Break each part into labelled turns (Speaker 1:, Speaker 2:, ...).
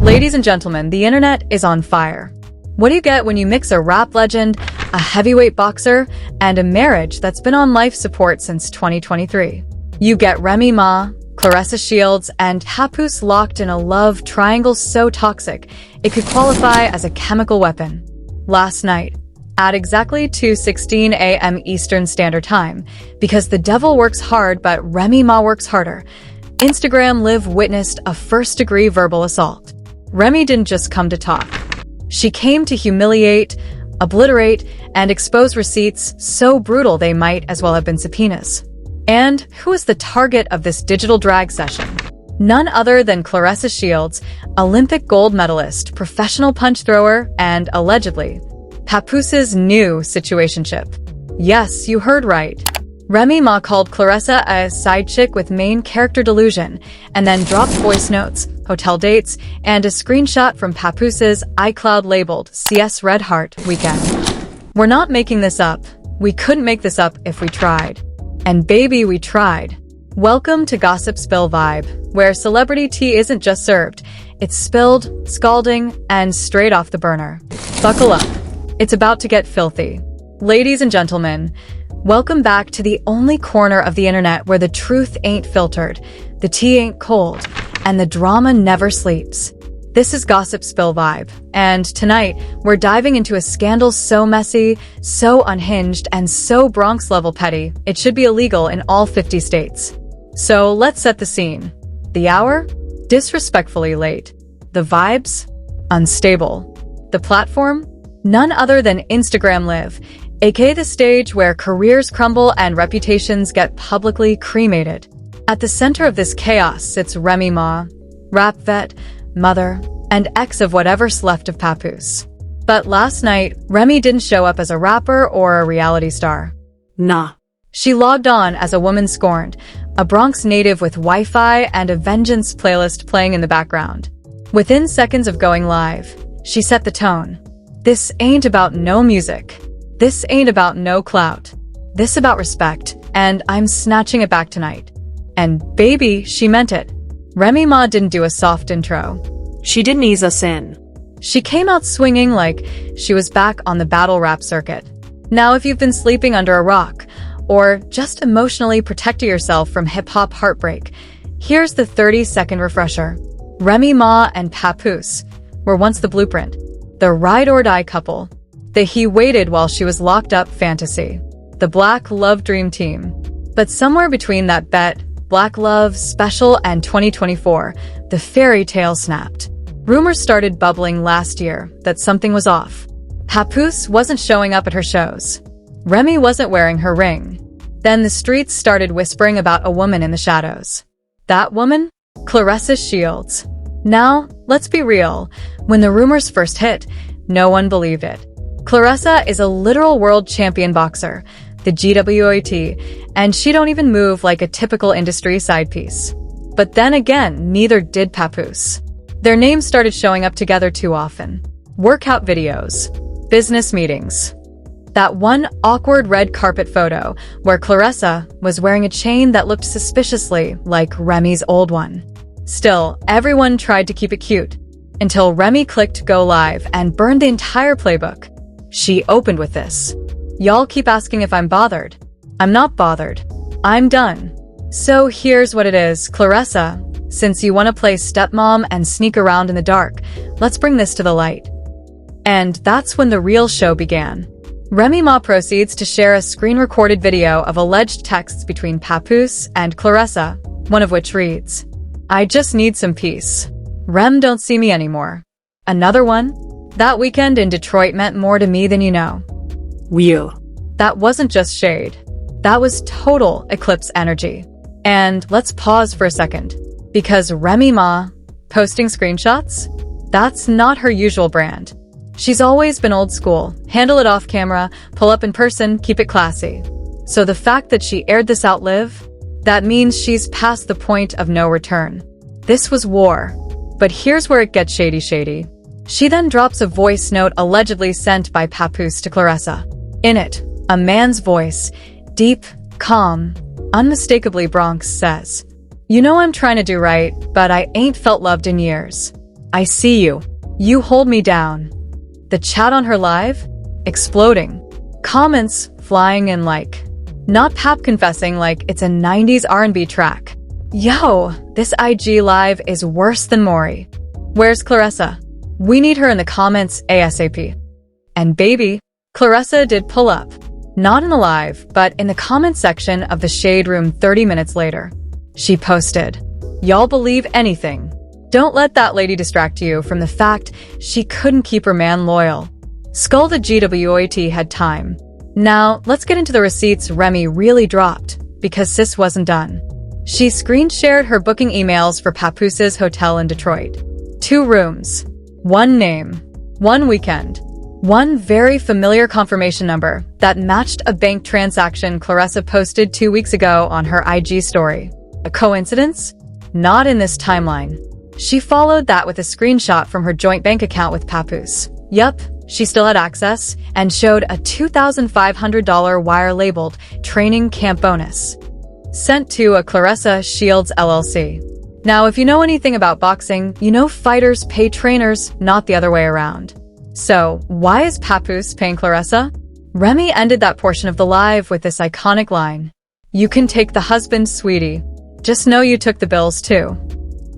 Speaker 1: Ladies and gentlemen, the internet is on fire. What do you get when you mix a rap legend, a heavyweight boxer, and a marriage that's been on life support since 2023? You get Remy Ma, Claressa Shields, and Papoose locked in a love triangle so toxic it could qualify as a chemical weapon. Last night, at exactly 2:16 a.m. Eastern Standard Time, because the devil works hard but Remy Ma works harder, Instagram Live witnessed a first-degree verbal assault. Remy didn't just come to talk. She came to humiliate, obliterate, and expose receipts so brutal they might as well have been subpoenas. And who is the target of this digital drag session? None other than Claressa Shields, Olympic gold medalist, professional punch thrower, and, allegedly, PAPOOSE'S new situationship. Yes, you heard right. Remy Ma called Claressa a sidechick with main character delusion, and then dropped voice notes, hotel dates, and a screenshot from PAPOOSE'S iCloud labeled CS Red Heart Weekend. We're not making this up. We couldn't make this up if we tried. And baby, we tried. Welcome to Gossip Spill Vibe, where celebrity tea isn't just served, it's spilled, scalding, and straight off the burner. Buckle up. It's about to get filthy. Ladies and gentlemen, welcome back to the only corner of the internet where the truth ain't filtered, the tea ain't cold, and the drama never sleeps. This is Gossip Spill Vibe, and tonight we're diving into a scandal so messy, so unhinged, and so Bronx-level petty, it should be illegal in all 50 states. So let's set the scene. The hour? Disrespectfully late. The vibes? Unstable. The platform? None other than Instagram Live, aka the stage where careers crumble and reputations get publicly cremated. At the center of this chaos sits Remy Ma, rap vet, mother, and ex of whatever's left of Papoose. But last night, Remy didn't show up as a rapper or a reality star.
Speaker 2: Nah.
Speaker 1: She logged on as a woman scorned, a Bronx native with Wi-Fi and a Vengeance playlist playing in the background. Within seconds of going live, she set the tone. This ain't about no music. This ain't about no clout. This about respect, and I'm snatching it back tonight. And baby, she meant it. Remy Ma didn't do a soft intro.
Speaker 2: She didn't ease us in.
Speaker 1: She came out swinging like she was back on the battle rap circuit. Now, if you've been sleeping under a rock, or just emotionally protecting yourself from hip-hop heartbreak, here's the 30-second refresher. Remy Ma and Papoose were once the blueprint, the ride-or-die couple, the he waited while she was locked up fantasy, the Black Love Dream Team. But somewhere between that bet, Black Love, Special, and 2024, the fairy tale snapped. Rumors started bubbling last year that something was off. Papoose wasn't showing up at her shows. Remy wasn't wearing her ring. Then the streets started whispering about a woman in the shadows. That woman? Claressa Shields. Now, let's be real. When the rumors first hit, no one believed it. Claressa is a literal world champion boxer, the GWAT, and she don't even move like a typical industry side piece. But then again, neither did Papoose. Their names started showing up together too often. Workout videos, business meetings. That one awkward red carpet photo where Claressa was wearing a chain that looked suspiciously like Remy's old one. Still, everyone tried to keep it cute, until Remy clicked go live and burned the entire playbook. She opened with this. Y'all keep asking if I'm bothered. I'm not bothered. I'm done. So here's what it is, Claressa. Since you want to play stepmom and sneak around in the dark, let's bring this to the light. And that's when the real show began. Remy Ma proceeds to share a screen-recorded video of alleged texts between Papoose and Claressa, one of which reads, "I just need some peace. Rem don't see me anymore." Another one, "That weekend in Detroit meant more to me than you know."
Speaker 2: Wheel.
Speaker 1: That wasn't just shade. That was total eclipse energy. And let's pause for a second, because Remy Ma posting screenshots? That's not her usual brand. She's always been old school, handle it off camera, pull up in person, keep it classy. So the fact that she aired this out live, that means she's past the point of no return. This was war. But here's where it gets shady. She then drops a voice note allegedly sent by Papoose to Claressa. In it, a man's voice, deep, calm, unmistakably Bronx, says, "You know I'm trying to do right, but I ain't felt loved in years. I see you. You hold me down. The chat on her live? Exploding. Comments flying in like. Not Pap confessing like it's a 90s R&B track. Yo, this IG live is worse than Maury. Where's Claressa? We need her in the comments ASAP. And baby, Claressa did pull up. Not in the live, but in the comment section of the Shade Room 30 minutes later. She posted, "Y'all believe anything. Don't let that lady distract you from the fact she couldn't keep her man loyal. Skull the GWOT had time. Now, let's get into the receipts Remy really dropped, because sis wasn't done." She screen shared her booking emails for PAPOOSE'S hotel in Detroit. 2 rooms, 1 name, 1 weekend, 1 very familiar confirmation number that matched a bank transaction Claressa posted 2 weeks ago on her IG story. A coincidence? Not in this timeline. She followed that with a screenshot from her joint bank account with Papoose. Yup, she still had access and showed a $2,500 wire labeled training camp bonus sent to a Claressa Shields LLC. Now, if you know anything about boxing, you know fighters pay trainers, not the other way around. So, why is Papoose paying Claressa? Remy ended that portion of the live with this iconic line. "You can take the husband, sweetie. Just know you took the bills too."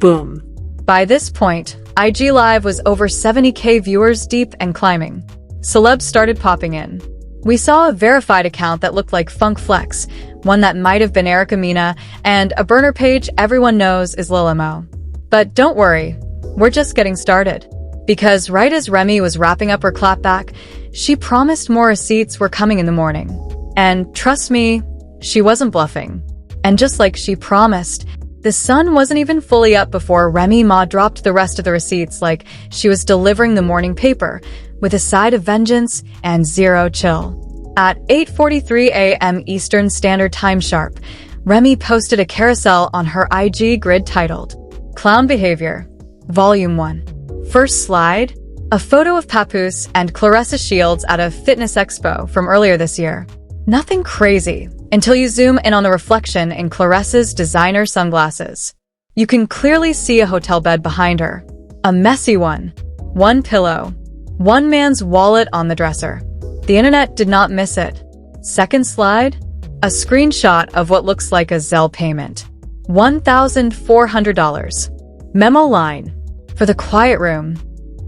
Speaker 2: Boom.
Speaker 1: By this point, IG Live was over 70K viewers deep and climbing. Celebs started popping in. We saw a verified account that looked like Funk Flex, one that might have been Erica Mena, and a burner page everyone knows is Lil Mo. But don't worry, we're just getting started. Because right as Remy was wrapping up her clapback, she promised more receipts were coming in the morning. And trust me, she wasn't bluffing. And just like she promised, the sun wasn't even fully up before Remy Ma dropped the rest of the receipts like she was delivering the morning paper, with a side of vengeance and zero chill. At 8:43 a.m. Eastern Standard Time sharp, Remy posted a carousel on her IG grid titled, "Clown Behavior, Volume 1. First slide, a photo of Papoose and Claressa Shields at a fitness expo from earlier this year. Nothing crazy, until you zoom in on the reflection in Claressa's designer sunglasses. You can clearly see a hotel bed behind her. A messy one. 1 pillow. 1 man's wallet on the dresser. The internet did not miss it. Second slide, a screenshot of what looks like a Zelle payment. $1,400. Memo line. For the quiet room.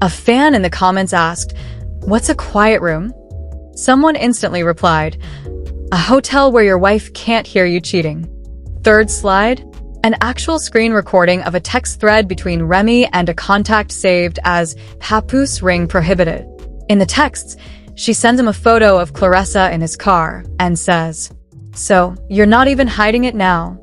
Speaker 1: A fan in the comments asked, "What's a quiet room?" Someone instantly replied, "A hotel where your wife can't hear you cheating." Third slide, an actual screen recording of a text thread between Remy and a contact saved as Papoose ring prohibited. In the texts, she sends him a photo of Claressa in his car and says, "So, you're not even hiding it now?"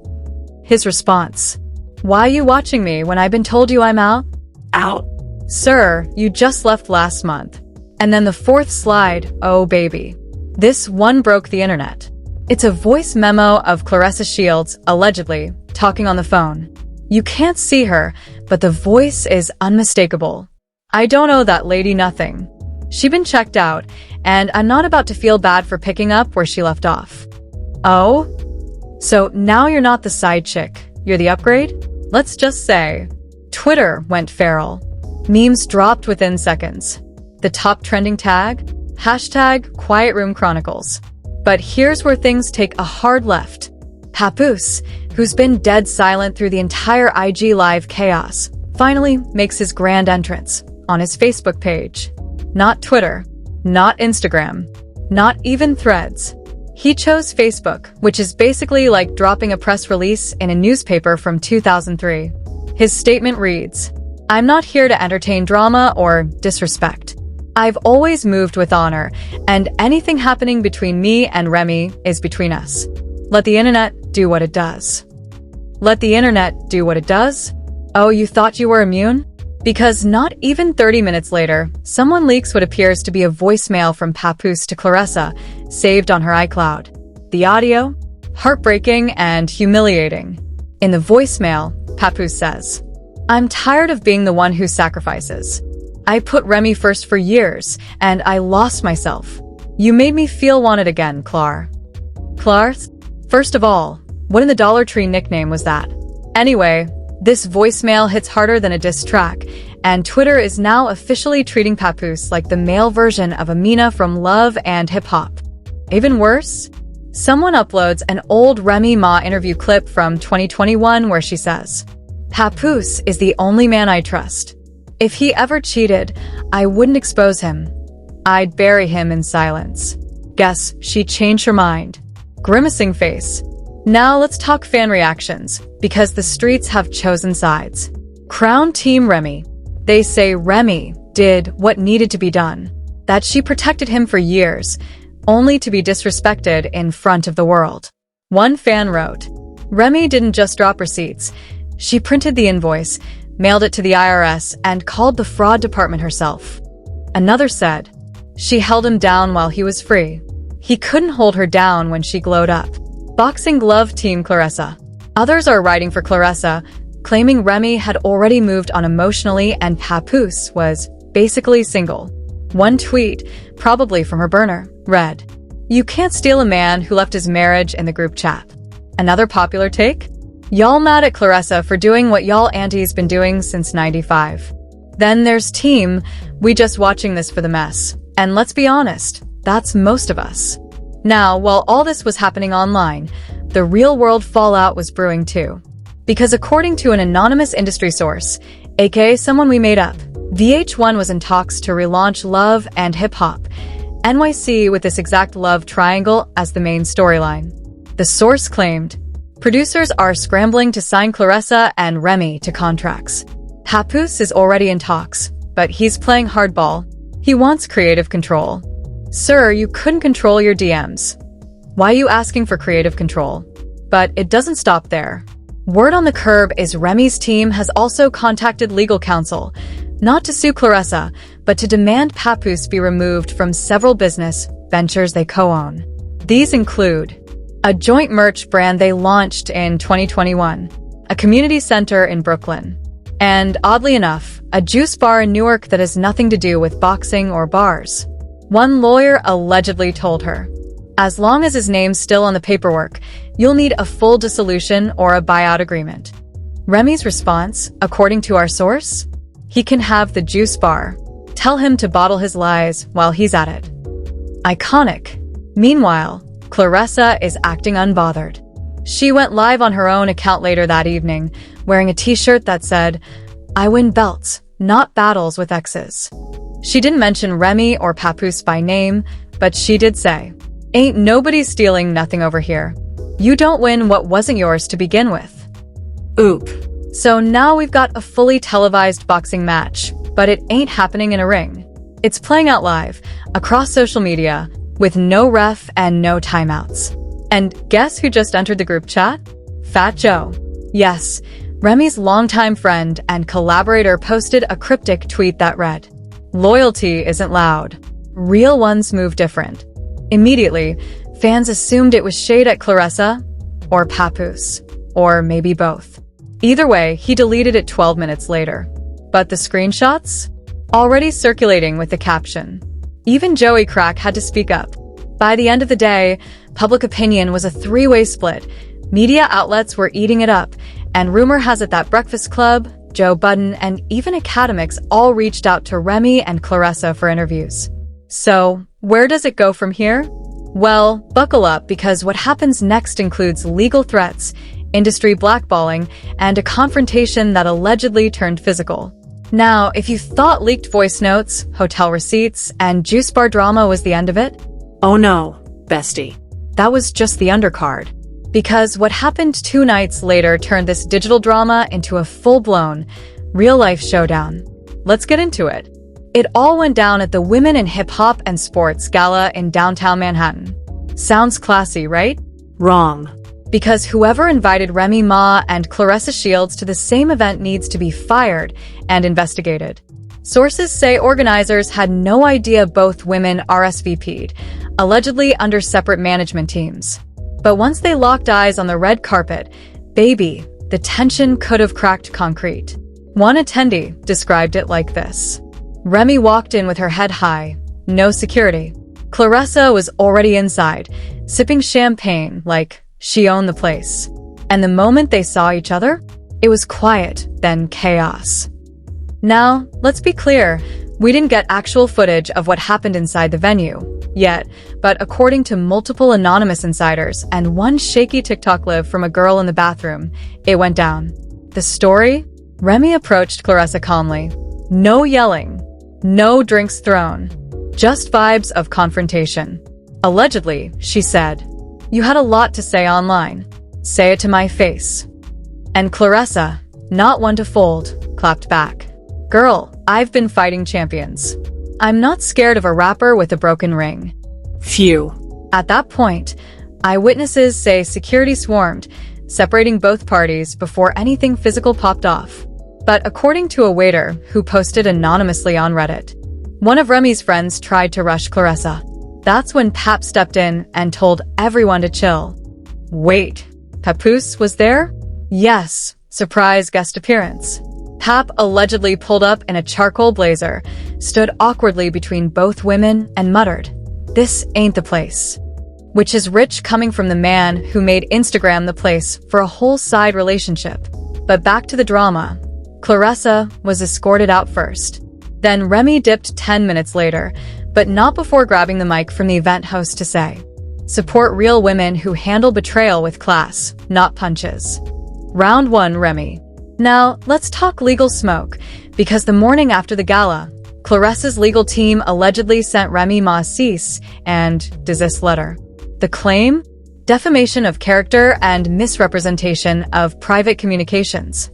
Speaker 1: His response, "Why are you watching me when I've been told you I'm out?"
Speaker 2: Out.
Speaker 1: "Sir, you just left last month." And then the fourth slide, oh baby. This one broke the internet. It's a voice memo of Claressa Shields, allegedly, talking on the phone. You can't see her, but the voice is unmistakable. "I don't owe that lady nothing. She been checked out, and I'm not about to feel bad for picking up where she left off." Oh? So now you're not the side chick, you're the upgrade? Let's just say, Twitter went feral. Memes dropped within seconds. The top trending tag? Hashtag Quiet Room Chronicles. But here's where things take a hard left. Papoose, who's been dead silent through the entire IG Live chaos, finally makes his grand entrance on his Facebook page. Not Twitter, not Instagram, not even Threads. He chose Facebook, which is basically like dropping a press release in a newspaper from 2003. His statement reads, "I'm not here to entertain drama or disrespect. I've always moved with honor, and anything happening between me and Remy is between us. Let the internet do what it does." Let the internet do what it does? Oh, you thought you were immune? Because not even 30 minutes later, someone leaks what appears to be a voicemail from Papoose to Claressa, saved on her iCloud. The audio? Heartbreaking and humiliating. In the voicemail, Papoose says, "I'm tired of being the one who sacrifices. I put Remy first for years, and I lost myself. You made me feel wanted again, Clar." Clar? First of all, what in the Dollar Tree nickname was that? Anyway, this voicemail hits harder than a diss track, and Twitter is now officially treating Papoose like the male version of Amina from Love and Hip Hop. Even worse, someone uploads an old Remy Ma interview clip from 2021 where she says, "Papoose is the only man I trust. If he ever cheated, I wouldn't expose him. I'd bury him in silence." Guess she changed her mind. Grimacing face. Now let's talk fan reactions, because the streets have chosen sides. Crown Team Remy. They say Remy did what needed to be done, that she protected him for years, only to be disrespected in front of the world. One fan wrote, "Remy didn't just drop receipts. She printed the invoice, mailed it to the IRS, and called the fraud department herself." Another said, "She held him down while he was free. He couldn't hold her down when she glowed up." Boxing glove Team Claressa. Others are writing for Claressa, claiming Remy had already moved on emotionally and Papoose was basically single. One tweet, probably from her burner, read, "You can't steal a man who left his marriage in the group chat." Another popular take? Y'all mad at Claressa for doing what y'all aunties been doing since '95. Then there's Team, we just watching this for the mess. And let's be honest, that's most of us. Now, while all this was happening online, the real-world fallout was brewing too. Because according to an anonymous industry source, aka someone we made up, VH1 was in talks to relaunch Love and Hip Hop, NYC with this exact love triangle as the main storyline. The source claimed, producers are scrambling to sign Claressa and Remy to contracts. Papoose is already in talks, but he's playing hardball. He wants creative control. Sir, you couldn't control your DMs. Why are you asking for creative control? But it doesn't stop there. Word on the curb is Remy's team has also contacted legal counsel, not to sue Claressa, but to demand Papoose be removed from several business ventures they co-own. These include a joint merch brand they launched in 2021, a community center in Brooklyn, and oddly enough, a juice bar in Newark that has nothing to do with boxing or bars. One lawyer allegedly told her, "As long as his name's still on the paperwork, you'll need a full dissolution or a buyout agreement." Remy's response, according to our source, "He can have the juice bar. Tell him to bottle his lies while he's at it." Iconic. Meanwhile, Claressa is acting unbothered. She went live on her own account later that evening, wearing a t-shirt that said, "I win belts, not battles with exes." She didn't mention Remy or Papoose by name, but she did say, "Ain't nobody stealing nothing over here. You don't win what wasn't yours to begin with."
Speaker 2: Oop.
Speaker 1: So now we've got a fully televised boxing match, but it ain't happening in a ring. It's playing out live, across social media, with no ref and no timeouts. And guess who just entered the group chat? Fat Joe. Yes, Remy's longtime friend and collaborator posted a cryptic tweet that read, "Loyalty isn't loud. Real ones move different." Immediately, fans assumed it was shade at Claressa or Papoose, or maybe both. Either way, he deleted it 12 minutes later. But the screenshots? Already circulating with the caption. Even Joey Crack had to speak up. By the end of the day, public opinion was a three-way split. Media outlets were eating it up, and rumor has it that Breakfast Club, Joe Budden, and even academics all reached out to Remy and Claressa for interviews. So, where does it go from here? Well, buckle up because what happens next includes legal threats, industry blackballing, and a confrontation that allegedly turned physical. Now, if you thought leaked voice notes, hotel receipts, and juice bar drama was the end of it,
Speaker 2: Oh no, bestie.
Speaker 1: that was just the undercard. Because what happened 2 nights later turned this digital drama into a full-blown, real-life showdown. Let's get into it. It all went down at the Women in Hip Hop and Sports Gala in downtown Manhattan. Sounds classy, right?
Speaker 2: Wrong.
Speaker 1: Because whoever invited Remy Ma and Claressa Shields to the same event needs to be fired and investigated. Sources say organizers had no idea both women RSVP'd, allegedly under separate management teams. But once they locked eyes on the red carpet, baby, the tension could have cracked concrete. One attendee described it like this. Remy walked in with her head high, no security. Claressa was already inside, sipping champagne like she owned the place. And the moment they saw each other, it was quiet, then chaos. Now, let's be clear, we didn't get actual footage of what happened inside the venue yet, but according to multiple anonymous insiders and one shaky TikTok clip from a girl in the bathroom, it went down. The story? Remy approached Claressa calmly. No yelling, no drinks thrown, just vibes of confrontation. Allegedly, she said, "You had a lot to say online. Say it to my face." And Claressa, not one to fold, clapped back. "Girl, I've been fighting champions. I'm not scared of a rapper with a broken ring."
Speaker 2: Phew.
Speaker 1: At that point, eyewitnesses say security swarmed, separating both parties before anything physical popped off. But according to a waiter who posted anonymously on Reddit, one of Remy's friends tried to rush Claressa. That's when Pap stepped in and told everyone to chill. Wait, Papoose was there? Yes, surprise guest appearance. Pap allegedly pulled up in a charcoal blazer, stood awkwardly between both women, and muttered, "This ain't the place." Which is rich coming from the man who made Instagram the place for a whole side relationship. But back to the drama. Claressa was escorted out first. Then Remy dipped 10 minutes later, but not before grabbing the mic from the event host to say, "Support real women who handle betrayal with class, not punches." Round 1, Remy. Now, let's talk legal smoke, because the morning after the gala, Claressa's legal team allegedly sent Remy Ma cease and desist letter. The claim? Defamation of character and misrepresentation of private communications.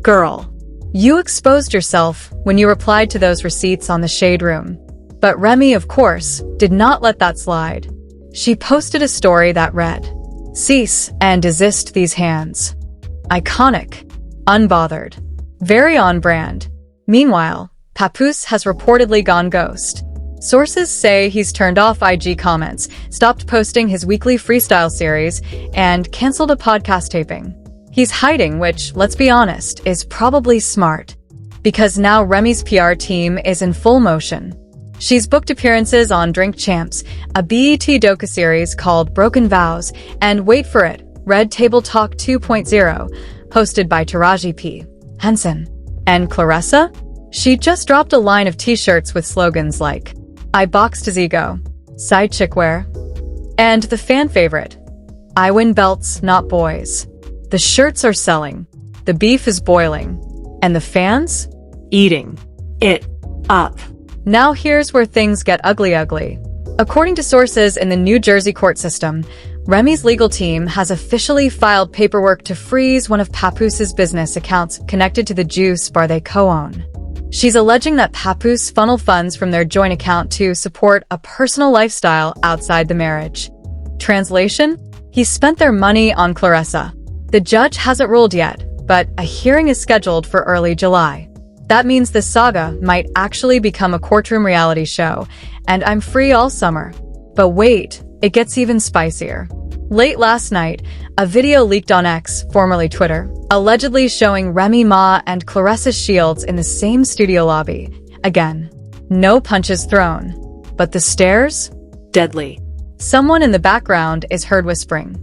Speaker 1: Girl, you exposed yourself when you replied to those receipts on the Shade Room. But Remy, of course, did not let that slide. She posted a story that read, "Cease and desist these hands." Iconic. Unbothered. Very on brand. Meanwhile, Papoose has reportedly gone ghost. Sources say he's turned off IG comments, stopped posting his weekly freestyle series, and canceled a podcast taping. He's hiding, which, let's be honest, is probably smart. Because now Remy's PR team is in full motion. She's booked appearances on Drink Champs, a BET docuseries called Broken Vows, and wait for it, Red Table Talk 2.0, hosted by Taraji P. Henson. And Claressa? She just dropped a line of t-shirts with slogans like, "I boxed his ego," "Sidechick wear," and the fan favorite, "I win belts, not boys." The shirts are selling, the beef is boiling, and the fans?
Speaker 2: Eating it up.
Speaker 1: Now here's where things get ugly. According to sources in the New Jersey court system, Remy's legal team has officially filed paperwork to freeze one of Papoos's business accounts connected to the juice bar they co-own. She's alleging that Papoose funneled funds from their joint account to support a personal lifestyle outside the marriage. Translation? He spent their money on Claressa. The judge hasn't ruled yet, but a hearing is scheduled for early July. That means this saga might actually become a courtroom reality show, and I'm free all summer. But wait, it gets even spicier. Late last night, a video leaked on X, formerly Twitter, allegedly showing Remy Ma and Claressa Shields in the same studio lobby. Again, no punches thrown. But the stares?
Speaker 2: Deadly.
Speaker 1: Someone in the background is heard whispering,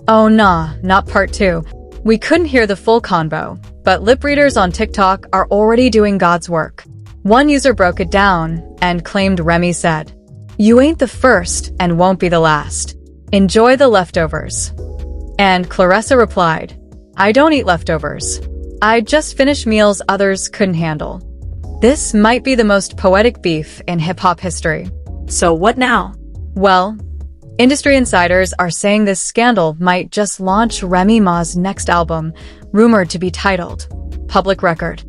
Speaker 1: "Oh nah, not part 2. We couldn't hear the full convo, but lip readers on TikTok are already doing God's work. One user broke it down and claimed Remy said, "You ain't the first and won't be the last. Enjoy the leftovers." And Claressa replied, "I don't eat leftovers. I just finish meals others couldn't handle." This might be the most poetic beef in hip-hop history.
Speaker 2: So what now?
Speaker 1: Well, industry insiders are saying this scandal might just launch Remy Ma's next album, rumored to be titled Public Record.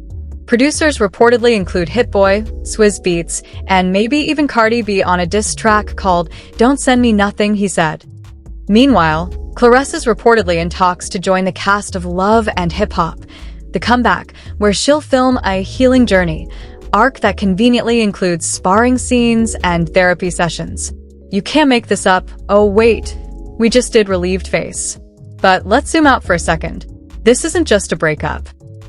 Speaker 1: Producers reportedly include Hit Boy, Swizz Beatz, and maybe even Cardi B on a diss track called Don't Send Me Nothing, he said. Meanwhile, Claressa's reportedly in talks to join the cast of Love and Hip Hop, The Comeback, where she'll film a healing journey, arc that conveniently includes sparring scenes and therapy sessions. You can't make this up. Oh wait, we just did relieved face. But let's zoom out for a second. This isn't just a breakup.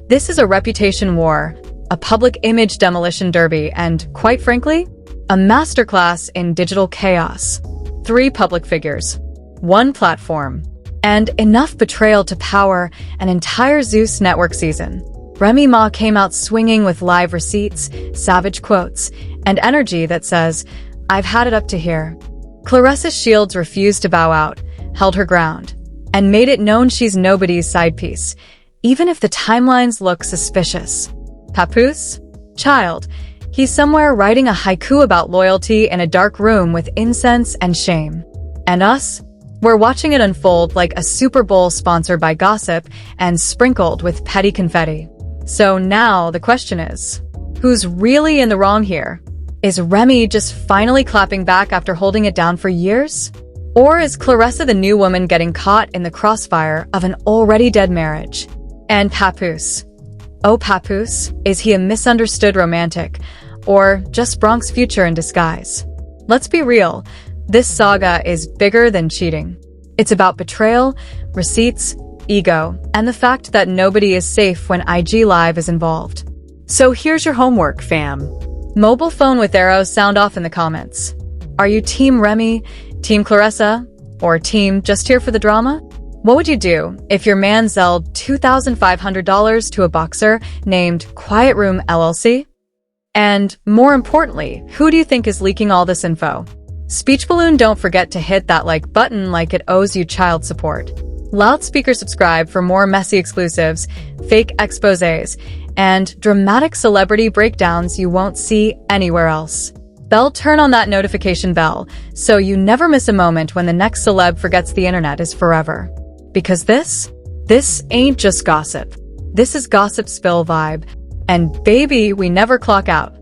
Speaker 1: This is a reputation war, a public image demolition derby, and, quite frankly, a masterclass in digital chaos. 3 public figures, 1 platform, and enough betrayal to power an entire Zeus network season. Remy Ma came out swinging with live receipts, savage quotes, and energy that says, "I've had it up to here." Claressa Shields refused to bow out, held her ground, and made it known she's nobody's side piece, even if the timelines look suspicious. Papoose? Child. He's somewhere writing a haiku about loyalty in a dark room with incense and shame. And us? We're watching it unfold like a Super Bowl sponsored by gossip and sprinkled with petty confetti. So now the question is, who's really in the wrong here? Is Remy just finally clapping back after holding it down for years? Or is Claressa the new woman getting caught in the crossfire of an already dead marriage? And Papoose? Oh, Papoose, is he a misunderstood romantic, or just Bronx Future in disguise? Let's be real, this saga is bigger than cheating. It's about betrayal, receipts, ego, and the fact that nobody is safe when IG Live is involved.
Speaker 2: So here's your homework, fam.
Speaker 1: Mobile phone with arrows sound off in the comments. Are you Team Remy, Team Claressa, or Team just here for the drama? What would you do if your man zelled $2,500 to a boxer named Quiet Room LLC? And more importantly, who do you think is leaking all this info? Speech Balloon, don't forget to hit that like button like it owes you child support. Loudspeaker subscribe for more messy exclusives, fake exposés, and dramatic celebrity breakdowns you won't see anywhere else. Bell, turn on that notification bell so you never miss a moment when the next celeb forgets the internet is forever. Because this ain't just gossip. This is gossip spill vibe. And baby, we never clock out.